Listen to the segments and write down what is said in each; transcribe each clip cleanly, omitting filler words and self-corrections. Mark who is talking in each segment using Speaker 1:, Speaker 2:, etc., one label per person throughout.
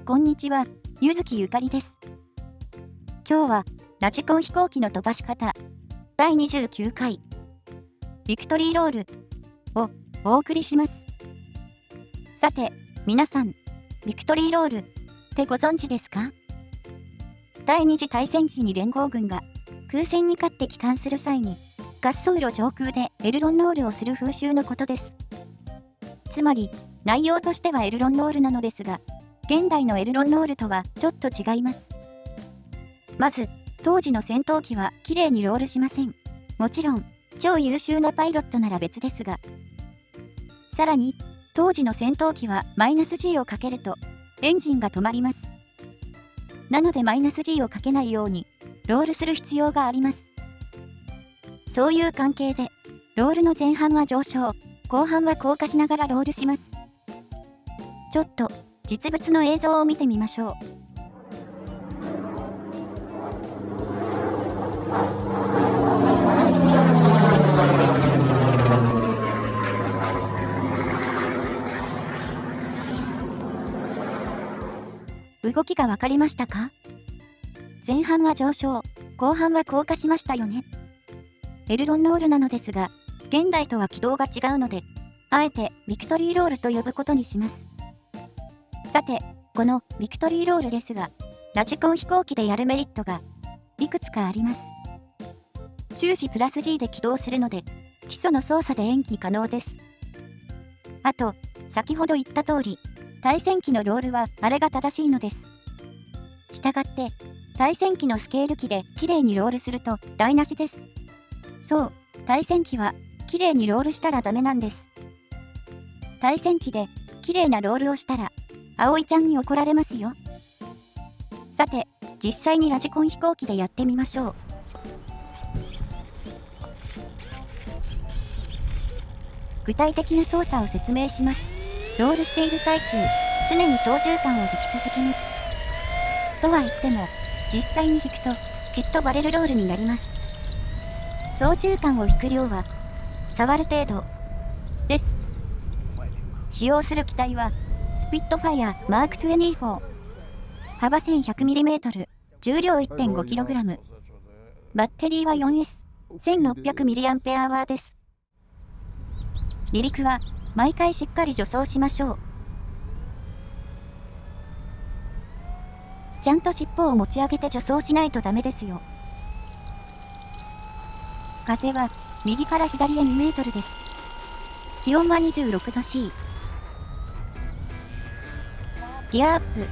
Speaker 1: こんにちは、ゆずきゆかりです。今日は、ラジコン飛行機の飛ばし方、第29回、ビクトリーロールをお送りします。さて、皆さん、ビクトリーロールってご存知ですか？第二次大戦時に連合軍が空戦に勝って帰還する際に、滑走路上空でエルロンロールをする風習のことです。つまり、内容としてはエルロンロールなのですが、現代のエルロンロールとはちょっと違います。まず、当時の戦闘機は綺麗にロールしません。もちろん、超優秀なパイロットなら別ですが。さらに、当時の戦闘機はマイナス G をかけると、エンジンが止まります。なのでマイナス G をかけないように、ロールする必要があります。そういう関係で、ロールの前半は上昇、後半は降下しながらロールします。ちょっと、実物の映像を見てみましょう。動きがわかりましたか？前半は上昇、後半は降下しましたよね。エルロンロールなのですが、現代とは軌道が違うので、あえてビクトリーロールと呼ぶことにします。さて、このビクトリーロールですが、ラジコン飛行機でやるメリットがいくつかあります。終始プラス G で起動するので、基礎の操作で延期可能です。あと、先ほど言った通り、対戦機のロールはあれが正しいのです。したがって、対戦機のスケール機で綺麗にロールすると台無しです。そう、対戦機は綺麗にロールしたらダメなんです。対戦機で綺麗なロールをしたら、葵ちゃんに怒られますよ。さて、実際にラジコン飛行機でやってみましょう。具体的な操作を説明します。ロールしている最中、常に操縦桿を引き続けます。とは言っても、実際に引くと、きっとバレルロールになります。操縦桿を引く量は、触る程度です。使用する機体は、スピットファイアマーク24。幅 1100mm、重量 1.5kg。バッテリーは 4S、1600mAh です。離陸は、毎回しっかり助走しましょう。ちゃんと尻尾を持ち上げて助走しないとダメですよ。風は、右から左へ2メートルです。気温は26度 C。ギアアップ。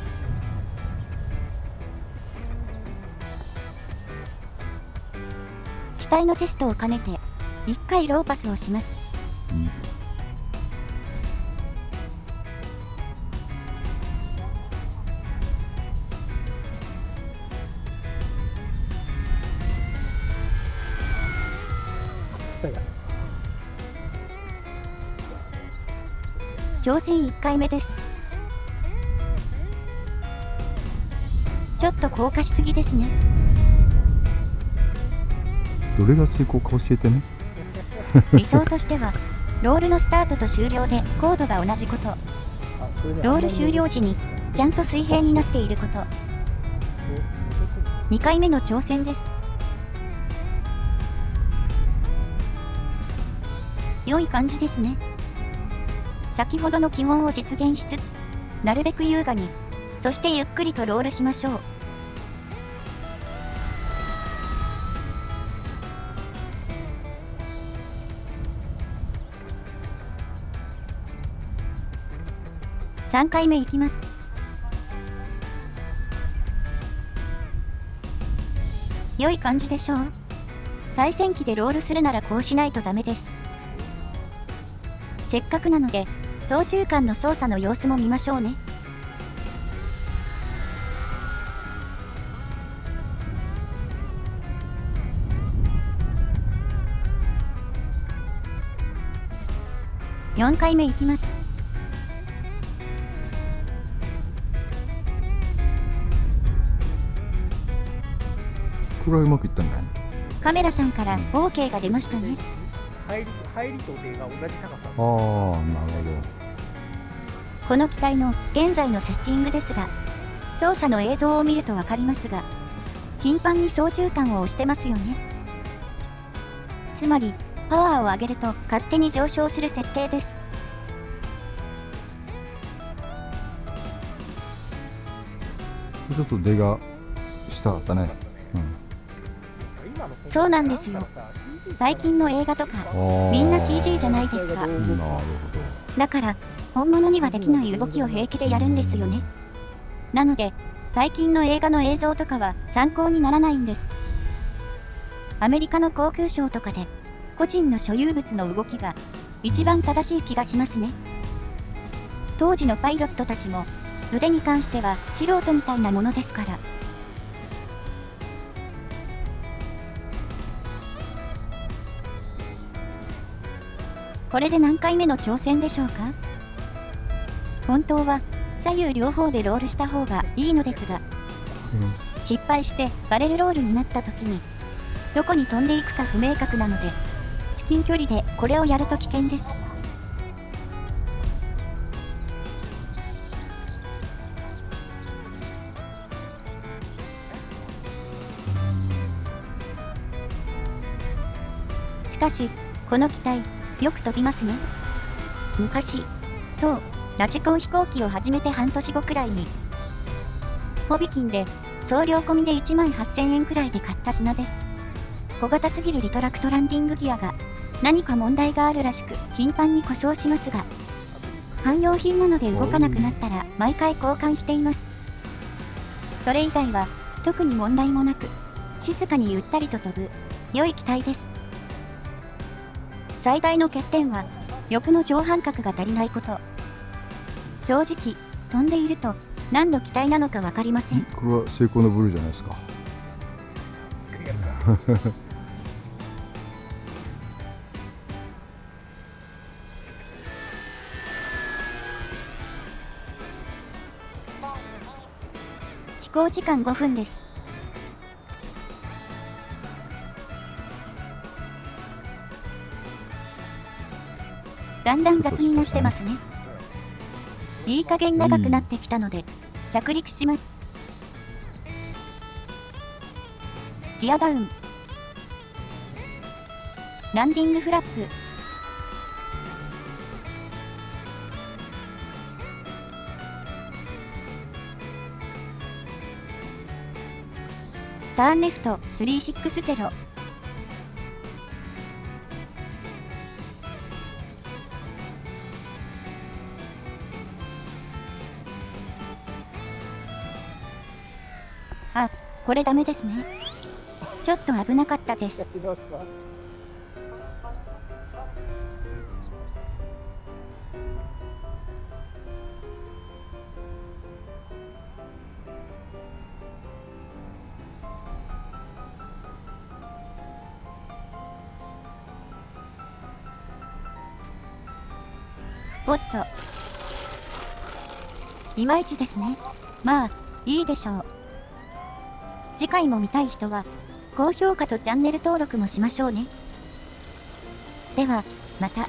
Speaker 1: 機体のテストを兼ねて、1回ローパスをします。挑戦1回目です。ちょっと降下しすぎですね。
Speaker 2: どれが成功か教えてね。
Speaker 1: 理想としては、ロールのスタートと終了で高度が同じこと。ロール終了時にちゃんと水平になっていること。2回目の挑戦です。良い感じですね。先ほどの基本を実現しつつ、なるべく優雅に、そしてゆっくりとロールしましょう。3回目いきます。良い感じでしょう？対戦機でロールするならこうしないとダメです。せっかくなので、操縦桿の操作の様子も見ましょうね。4回目いきます。
Speaker 2: これはうまくいったんじゃない？
Speaker 1: カメラさんから OK が出ましたね。
Speaker 3: 入りと出が同じ高さ。
Speaker 2: ああ、なるほど。
Speaker 1: この機体の現在のセッティングですが、操作の映像を見るとわかりますが、頻繁に操縦桿を押してますよね。つまり、パワーを上げると勝手に上昇する設定です。
Speaker 2: ちょっと出がしたかったね。
Speaker 1: そうなんですよ。最近の映画とか、みんな CG じゃないですか。
Speaker 2: なるほど。
Speaker 1: だから、本物にはできない動きを平気でやるんですよね。なので、最近の映画の映像とかは参考にならないんです。アメリカの航空ショーとかで、個人の所有物の動きが一番正しい気がしますね。当時のパイロットたちも、腕に関しては素人みたいなものですから。これで何回目の挑戦でしょうか？本当は左右両方でロールした方がいいのですが、失敗してバレルロールになった時にどこに飛んでいくか不明確なので、至近距離でこれをやると危険です。しかしこの機体よく飛びますね。昔、そう、ラジコン飛行機を始めて半年後くらいに、ホビキンで送料込みで18,000円くらいで買った品です。小型すぎるリトラクトランディングギアが何か問題があるらしく頻繁に故障しますが、汎用品なので動かなくなったら毎回交換しています。それ以外は特に問題もなく、静かにゆったりと飛ぶ良い機体です。最大の欠点は翼の上半角が足りないこと。正直飛んでいると何の機体なのか分かりません。
Speaker 2: これは成功のブルーじゃないですか。
Speaker 1: 飛行時間5分です。だんだん雑になってますね。いい加減長くなってきたので着陸します。ギアダウン、ランディングフラップ、ターンレフト360、あ、これダメですね。ちょっと危なかったです。おっと、いまいちですね。まあ、いいでしょう。次回も見たい人は、高評価とチャンネル登録もしましょうね。では、また。